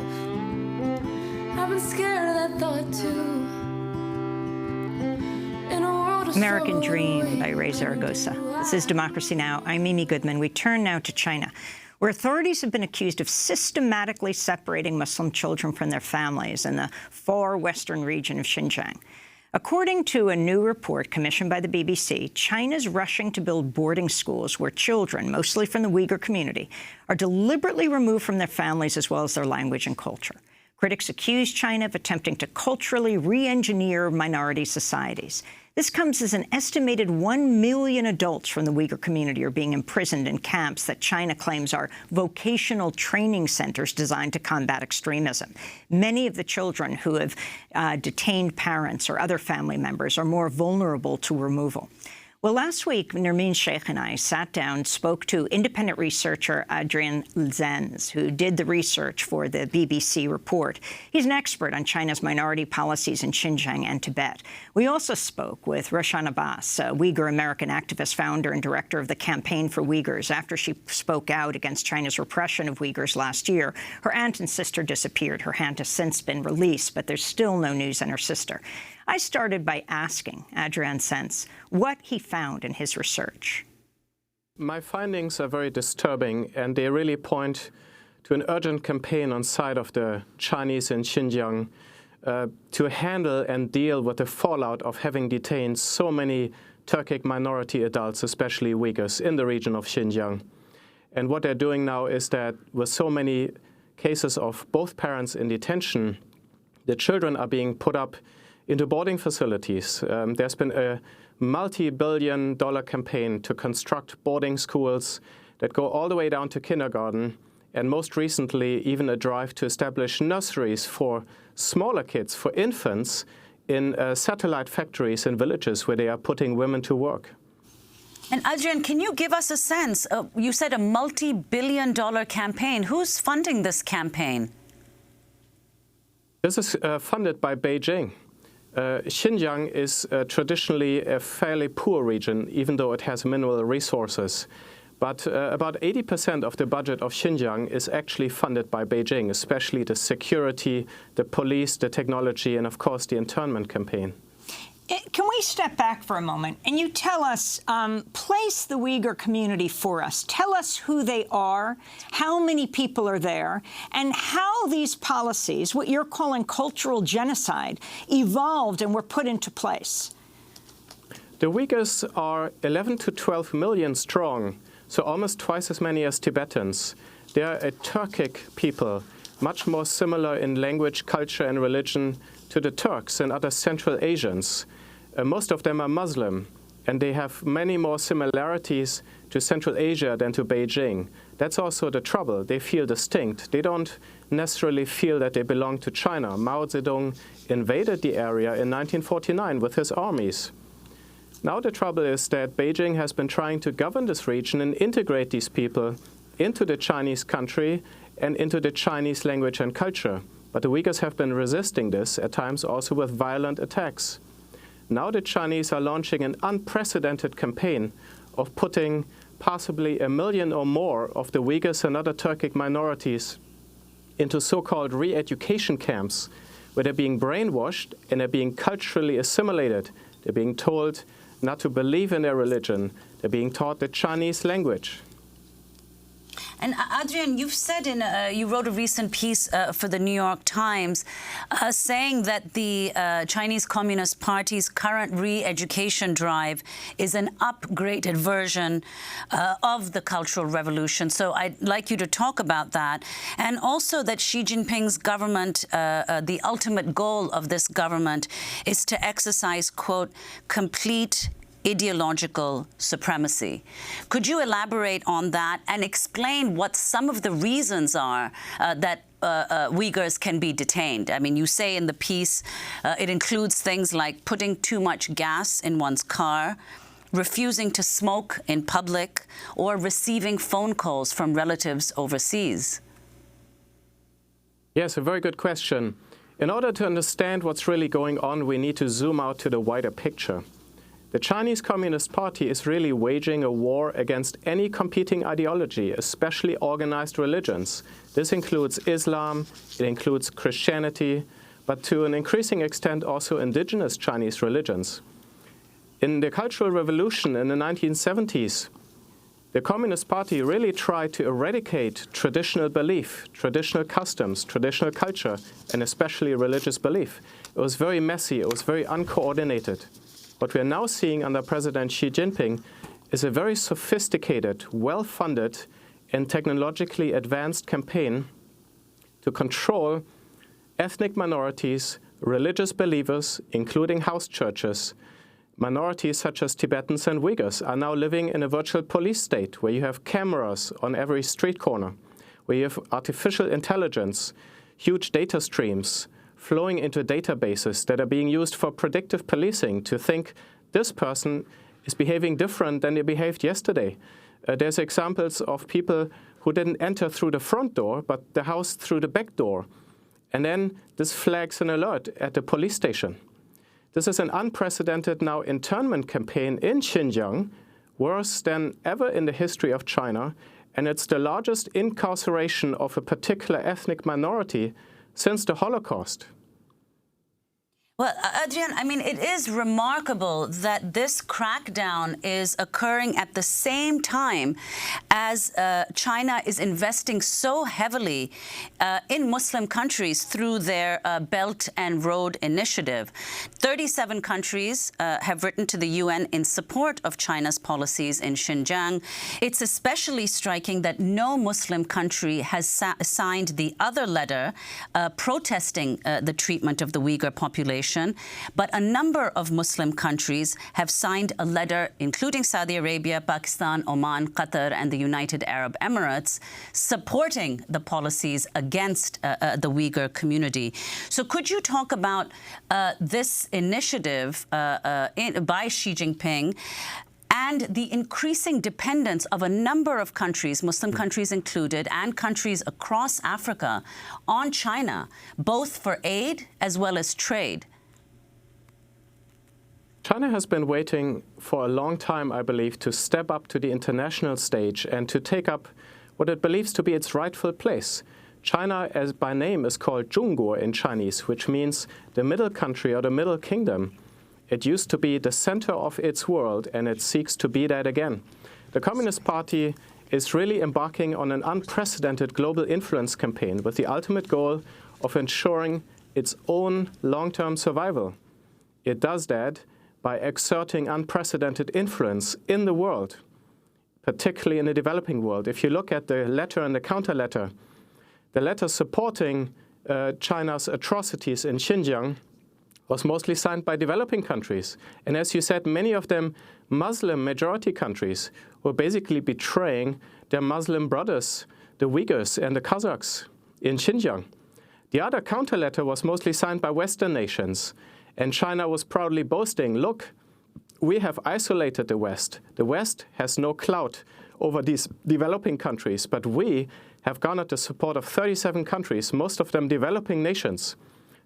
I've been scared of that thought too. In a world of American Dream by Ray Zaragoza. This is Democracy Now! I'm Mimi Goodman. We turn now to China, where authorities have been accused of systematically separating Muslim children from their families in the far western region of Xinjiang. According to a new report commissioned by the BBC, China's rushing to build boarding schools where children, mostly from the Uyghur community, are deliberately removed from their families as well as their language and culture. Critics accuse China of attempting to culturally re-engineer minority societies. This comes as an estimated 1 million adults from the Uyghur community are being imprisoned in camps that China claims are vocational training centers designed to combat extremism. Many of the children who have detained parents or other family members are more vulnerable to removal. Well, last week, Nermeen Sheikh and I sat down, spoke to independent researcher Adrian Zenz, who did the research for the BBC report. He's an expert on China's minority policies in Xinjiang and Tibet. We also spoke with Roshan Abbas, a Uyghur American activist, founder and director of the Campaign for Uyghurs. After she spoke out against China's repression of Uyghurs last year, her aunt and sister disappeared. Her aunt has since been released, but there's still no news on her sister. I started by asking Adrian Zenz what he found in his research. My findings are very disturbing, and they really point to an urgent campaign on side of the Chinese in Xinjiang to handle and deal with the fallout of having detained so many Turkic minority adults, especially Uyghurs, in the region of Xinjiang. And what they're doing now is that with so many cases of both parents in detention, the children are being put up into boarding facilities. There's been a multi-billion-dollar campaign to construct boarding schools that go all the way down to kindergarten, and most recently even a drive to establish nurseries for smaller kids, for infants, in satellite factories in villages where they are putting women to work. And Adrian, can you give us a sense? You said a multi-billion-dollar campaign. Who's funding this campaign? This is funded by Beijing. Xinjiang is traditionally a fairly poor region, even though it has mineral resources. But about 80% of the budget of Xinjiang is actually funded by Beijing, especially the security, the police, the technology, and of course the internment campaign. Can we step back for a moment and you tell us, place the Uyghur community for us. Tell us who they are, how many people are there, and how these policies, what you're calling cultural genocide, evolved and were put into place. The Uyghurs are 11 to 12 million strong, so almost twice as many as Tibetans. They are a Turkic people, much more similar in language, culture, and religion to the Turks and other Central Asians. Most of them are Muslim, and they have many more similarities to Central Asia than to Beijing. That's also the trouble. They feel distinct. They don't necessarily feel that they belong to China. Mao Zedong invaded the area in 1949 with his armies. Now the trouble is that Beijing has been trying to govern this region and integrate these people into the Chinese country and into the Chinese language and culture. But the Uyghurs have been resisting this, at times also with violent attacks. Now the Chinese are launching an unprecedented campaign of putting possibly 1 million or more of the Uyghurs and other Turkic minorities into so-called re-education camps, where they're being brainwashed and they're being culturally assimilated. They're being told not to believe in their religion. They're being taught the Chinese language. And Adrian, you've said you wrote a recent piece for the New York Times saying that the Chinese Communist Party's current re-education drive is an upgraded version of the Cultural Revolution. So I'd like you to talk about that. And also that Xi Jinping's government, the ultimate goal of this government is to exercise, quote, complete ideological supremacy. Could you elaborate on that and explain what some of the reasons are that Uyghurs can be detained? I mean, you say in the piece it includes things like putting too much gas in one's car, refusing to smoke in public, or receiving phone calls from relatives overseas. Yes, a very good question. In order to understand what's really going on, we need to zoom out to the wider picture. The Chinese Communist Party is really waging a war against any competing ideology, especially organized religions. This includes Islam, it includes Christianity, but to an increasing extent also indigenous Chinese religions. In the Cultural Revolution in the 1970s, the Communist Party really tried to eradicate traditional belief, traditional customs, traditional culture, and especially religious belief. It was very messy, it was very uncoordinated. What we are now seeing under President Xi Jinping is a very sophisticated, well-funded, and technologically advanced campaign to control ethnic minorities, religious believers, including house churches. Minorities such as Tibetans and Uyghurs are now living in a virtual police state where you have cameras on every street corner, where you have artificial intelligence, huge data streams, flowing into databases that are being used for predictive policing to think this person is behaving different than they behaved yesterday. There's examples of people who didn't enter through the front door, but the house through the back door. And then this flags an alert at the police station. This is an unprecedented now internment campaign in Xinjiang, worse than ever in the history of China, and it's the largest incarceration of a particular ethnic minority since the Holocaust. Well, Adrian, I mean, it is remarkable that this crackdown is occurring at the same time as China is investing so heavily in Muslim countries through their Belt and Road Initiative. 37 countries have written to the UN in support of China's policies in Xinjiang. It's especially striking that no Muslim country has signed the other letter protesting the treatment of the Uyghur population. But a number of Muslim countries have signed a letter, including Saudi Arabia, Pakistan, Oman, Qatar, and the United Arab Emirates, supporting the policies against the Uyghur community. So could you talk about this initiative by Xi Jinping and the increasing dependence of a number of countries, Muslim countries included, and countries across Africa on China, both for aid as well as trade? China has been waiting for a long time, I believe, to step up to the international stage and to take up what it believes to be its rightful place. China, as by name, is called Zhongguo in Chinese, which means the middle country or the middle kingdom. It used to be the center of its world, and it seeks to be that again. The Communist Party is really embarking on an unprecedented global influence campaign with the ultimate goal of ensuring its own long-term survival. It does that by exerting unprecedented influence in the world, particularly in the developing world. If you look at the letter and the counter-letter, the letter supporting China's atrocities in Xinjiang was mostly signed by developing countries. And as you said, many of them Muslim majority countries were basically betraying their Muslim brothers, the Uyghurs and the Kazakhs in Xinjiang. The other counter-letter was mostly signed by Western nations. And China was proudly boasting, look, we have isolated the West. The West has no clout over these developing countries, but we have garnered the support of 37 countries, most of them developing nations.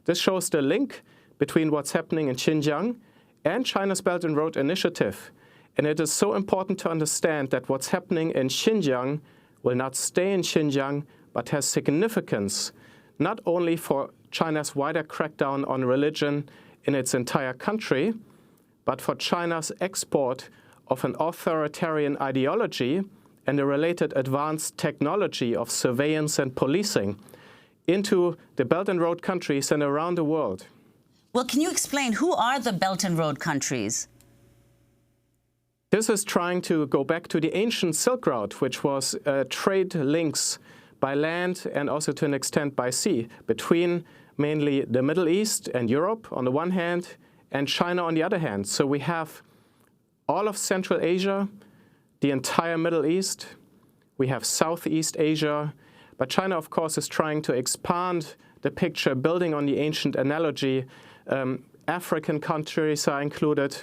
This shows the link between what's happening in Xinjiang and China's Belt and Road Initiative. And it is so important to understand that what's happening in Xinjiang will not stay in Xinjiang, but has significance not only for China's wider crackdown on religion in its entire country, but for China's export of an authoritarian ideology and the related advanced technology of surveillance and policing into the Belt and Road countries and around the world. Well, can you explain who are the Belt and Road countries? This is trying to go back to the ancient Silk Route, which was trade links by land and also to an extent by sea between mainly the Middle East and Europe on the one hand, and China on the other hand. So we have all of Central Asia, the entire Middle East, we have Southeast Asia, but China, of course, is trying to expand the picture, building on the ancient analogy. African countries are included.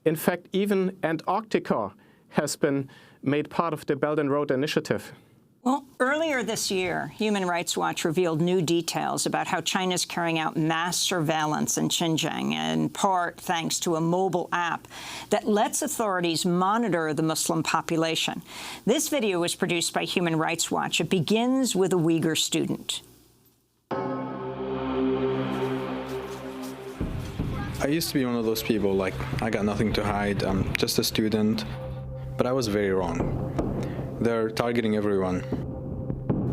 In fact, even Antarctica has been made part of the Belt and Road Initiative. Well, earlier this year, Human Rights Watch revealed new details about how China's carrying out mass surveillance in Xinjiang, in part thanks to a mobile app that lets authorities monitor the Muslim population. This video was produced by Human Rights Watch. It begins with a Uyghur student. I used to be one of those people, like, I got nothing to hide, I'm just a student. But I was very wrong. They're targeting everyone.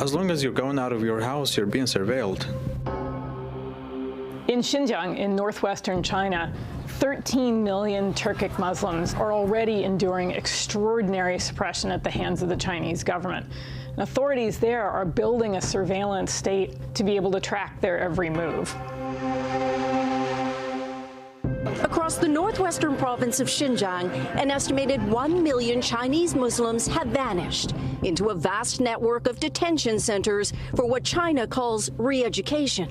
As long as you're going out of your house, you're being surveilled. In Xinjiang, in northwestern China, 13 million Turkic Muslims are already enduring extraordinary suppression at the hands of the Chinese government. And authorities there are building a surveillance state to be able to track their every move. Across the northwestern province of Xinjiang, an estimated 1 million Chinese Muslims have vanished into a vast network of detention centers for what China calls re-education.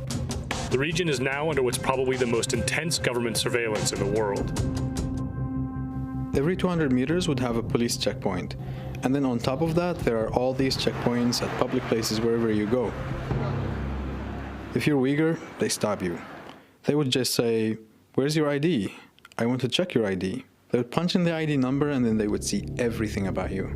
The region is now under what's probably the most intense government surveillance in the world. Every 200 meters would have a police checkpoint. And then on top of that, there are all these checkpoints at public places wherever you go. If you're Uyghur, they stop you. They would just say, "Where's your ID? I want to check your ID." They would punch in the ID number and then they would see everything about you.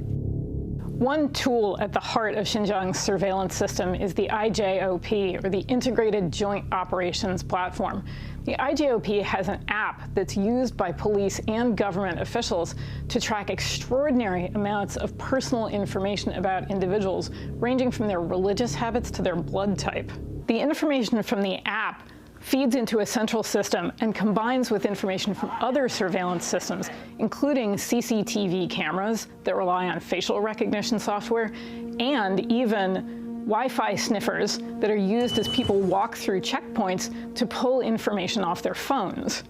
One tool at the heart of Xinjiang's surveillance system is the IJOP, or the Integrated Joint Operations Platform. The IJOP has an app that's used by police and government officials to track extraordinary amounts of personal information about individuals, ranging from their religious habits to their blood type. The information from the app feeds into a central system and combines with information from other surveillance systems, including CCTV cameras that rely on facial recognition software, and even Wi-Fi sniffers that are used as people walk through checkpoints to pull information off their phones.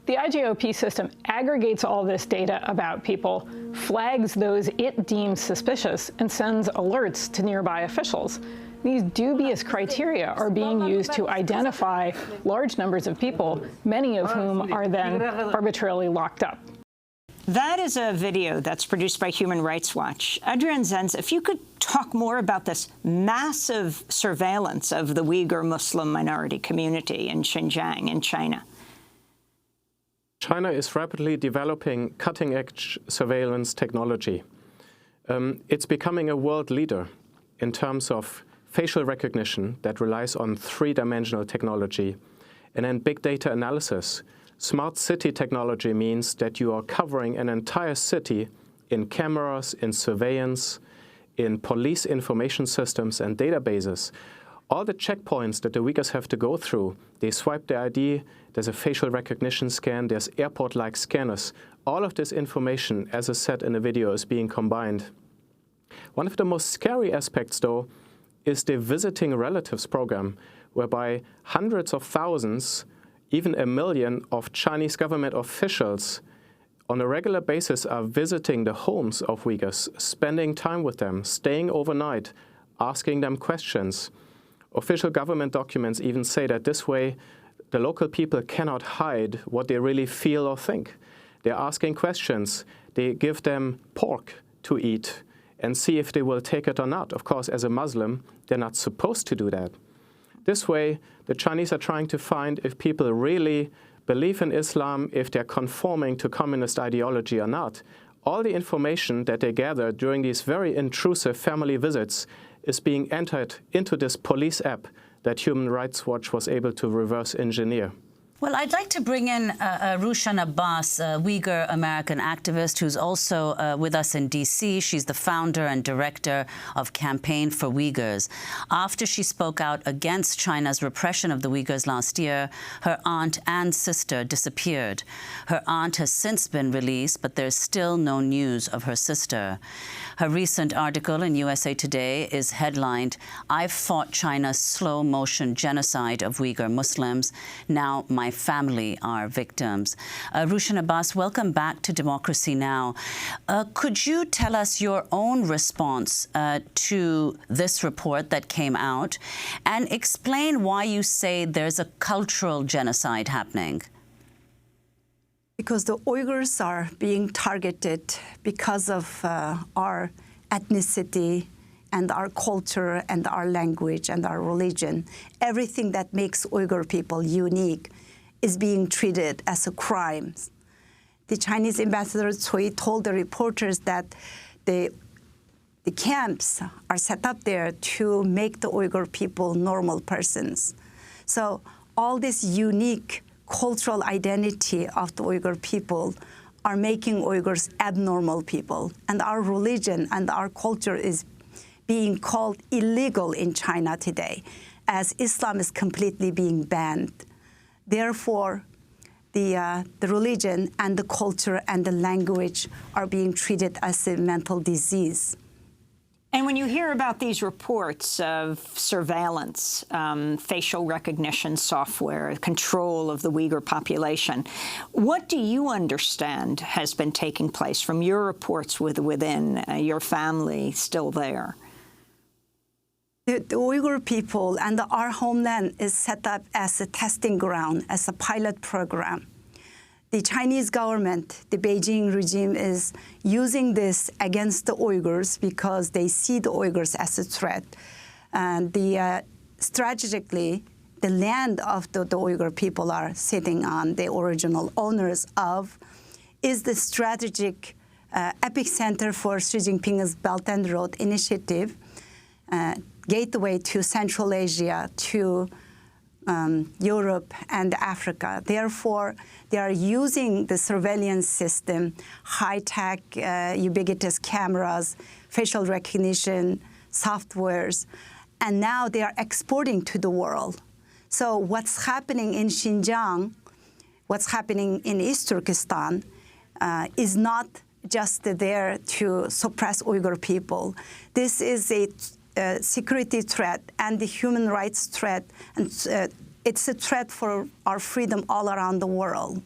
The IJOP system aggregates all this data about people, flags those it deems suspicious, and sends alerts to nearby officials. These dubious criteria are being used to identify large numbers of people, many of whom are then arbitrarily locked up. That is a video that's produced by Human Rights Watch. Adrian Zenz, if you could talk more about this massive surveillance of the Uyghur Muslim minority community in Xinjiang in China. China is rapidly developing cutting-edge surveillance technology. It's becoming a world leader in terms of facial recognition that relies on three-dimensional technology, and then big data analysis. Smart city technology means that you are covering an entire city in cameras, in surveillance, in police information systems and databases. All the checkpoints that the Uyghurs have to go through, they swipe their ID, there's a facial recognition scan, there's airport-like scanners. All of this information, as I said in the video, is being combined. One of the most scary aspects, though, is the visiting relatives program, whereby hundreds of thousands, even 1 million of Chinese government officials on a regular basis are visiting the homes of Uyghurs, spending time with them, staying overnight, asking them questions. Official government documents even say that this way the local people cannot hide what they really feel or think. They're asking questions. They give them pork to eat and see if they will take it or not. Of course, as a Muslim, they're not supposed to do that. This way, the Chinese are trying to find if people really believe in Islam, if they're conforming to communist ideology or not. All the information that they gather during these very intrusive family visits is being entered into this police app that Human Rights Watch was able to reverse engineer. Well, I'd like to bring in Rushan Abbas, a Uyghur American activist who's also with us in D.C. She's the founder and director of Campaign for Uyghurs. After she spoke out against China's repression of the Uyghurs last year, her aunt and sister disappeared. Her aunt has since been released, but there's still no news of her sister. Her recent article in USA Today is headlined, "I've fought China's slow-motion genocide of Uyghur Muslims. Now my family are victims." Rushan Abbas, welcome back to Democracy Now! Could you tell us your own response to this report that came out and explain why you say there's a cultural genocide happening? Because the Uyghurs are being targeted because of our ethnicity and our culture and our language and our religion. Everything that makes Uyghur people unique is being treated as a crime. The Chinese ambassador Cui told the reporters that the camps are set up there to make the Uyghur people normal persons. So all this unique cultural identity of the Uyghur people are making Uyghurs abnormal people. And our religion and our culture is being called illegal in China today, as Islam is completely being banned. Therefore, the religion and the culture and the language are being treated as a mental disease. And when you hear about these reports of surveillance, facial recognition software, control of the Uyghur population, what do you understand has been taking place from your reports within your family still there? The Uyghur people and our homeland is set up as a testing ground, as a pilot program. the Chinese government, the Beijing regime, is using this against the Uyghurs because they see the Uyghurs as a threat. And strategically, the land of the Uyghur people are sitting on, the original owners of, is the strategic epicenter for Xi Jinping's Belt and Road Initiative, gateway to Central Asia, to Europe and Africa. Therefore, they are using the surveillance system, high-tech, ubiquitous cameras, facial recognition, softwares, and now they are exporting to the world. So what's happening in Xinjiang, what's happening in East Turkestan, is not just there to suppress Uyghur people. This is a security threat and the human rights threat, and it's a threat for our freedom all around the world.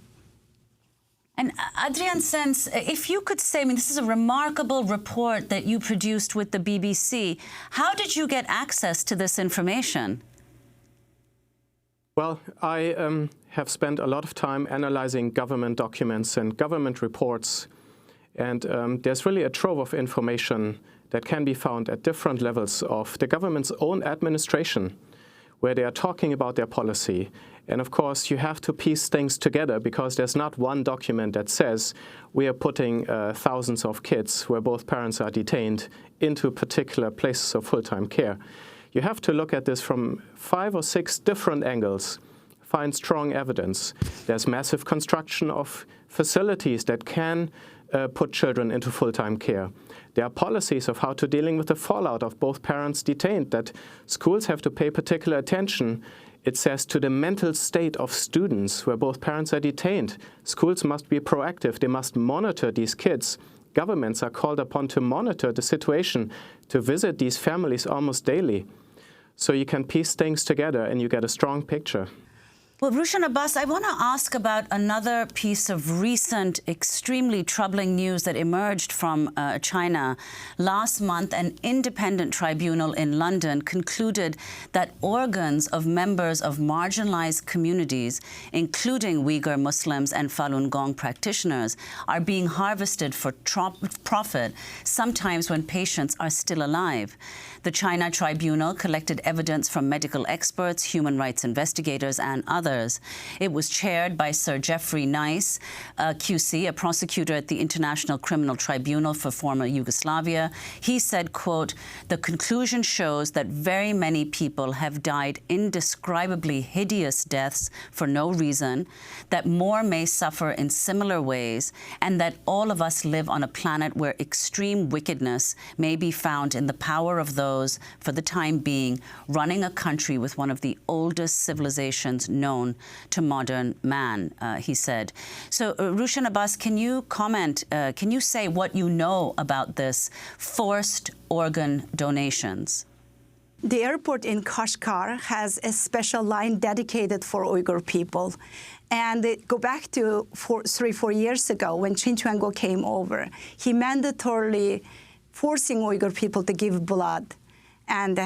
And Adrian Sens, if you could say, I mean, this is a remarkable report that you produced with the BBC. How did you get access to this information? Well, I have spent a lot of time analyzing government documents and government reports. And there's really a trove of information that can be found at different levels of the government's own administration, where they are talking about their policy. And of course, you have to piece things together because there's not one document that says we are putting thousands of kids where both parents are detained into particular places of full-time care. You have to look at this from 5 or 6 different angles, find strong evidence. There's massive construction of facilities that can put children into full-time care. There are policies of how to dealing with the fallout of both parents detained, that schools have to pay particular attention, it says, to the mental state of students where both parents are detained. Schools must be proactive. They must monitor these kids. Governments are called upon to monitor the situation, to visit these families almost daily. So you can piece things together and you get a strong picture. Well, Rushan Abbas, I want to ask about another piece of recent, extremely troubling news that emerged from China. Last month, an independent tribunal in London concluded that organs of members of marginalized communities, including Uyghur Muslims and Falun Gong practitioners, are being harvested for profit, sometimes when patients are still alive. The China tribunal collected evidence from medical experts, human rights investigators, and others. It was chaired by Sir Geoffrey Nice, QC, a prosecutor at the International Criminal Tribunal for former Yugoslavia. He said, quote, "The conclusion shows that very many people have died indescribably hideous deaths for no reason, that more may suffer in similar ways, and that all of us live on a planet where extreme wickedness may be found in the power of those, for the time being, running a country with one of the oldest civilizations known to modern man," he said. So, Rushan Abbas, can you comment, can you say what you know about this forced organ donations? The airport in Kashgar has a special line dedicated for Uyghur people. And go back to 3-4 years ago when Chen Quanguo came over. He mandatorily forcing Uyghur people to give blood. And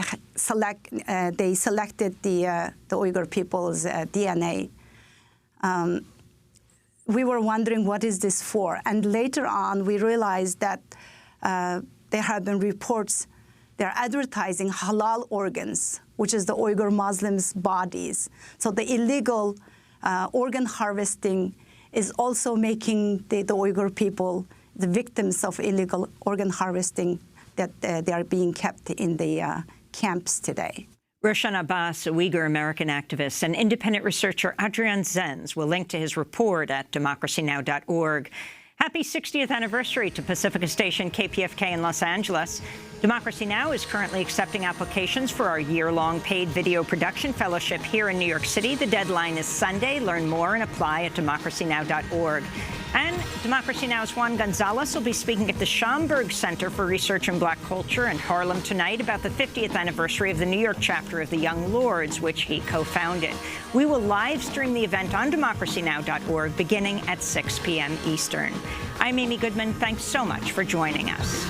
they selected the Uyghur people's DNA. We were wondering, what is this for? And later on, we realized that there have been reports, they're advertising halal organs, which is the Uyghur Muslims' bodies. So the illegal organ harvesting is also making the Uyghur people the victims of illegal organ harvesting, that they are being kept in the camps today. Rushan Abbas, a Uyghur American activist, and independent researcher Adrian Zenz will link to his report at democracynow.org. Happy 60th anniversary to Pacifica Station KPFK in Los Angeles. Democracy Now! Is currently accepting applications for our year-long paid video production fellowship here in New York City. The deadline is Sunday. Learn more and apply at democracynow.org. And Democracy Now!'s Juan Gonzalez will be speaking at the Schomburg Center for Research in Black Culture in Harlem tonight about the 50th anniversary of the New York chapter of the Young Lords, which he co-founded. We will live stream the event on democracynow.org beginning at 6 p.m. Eastern. I'm Amy Goodman. Thanks so much for joining us.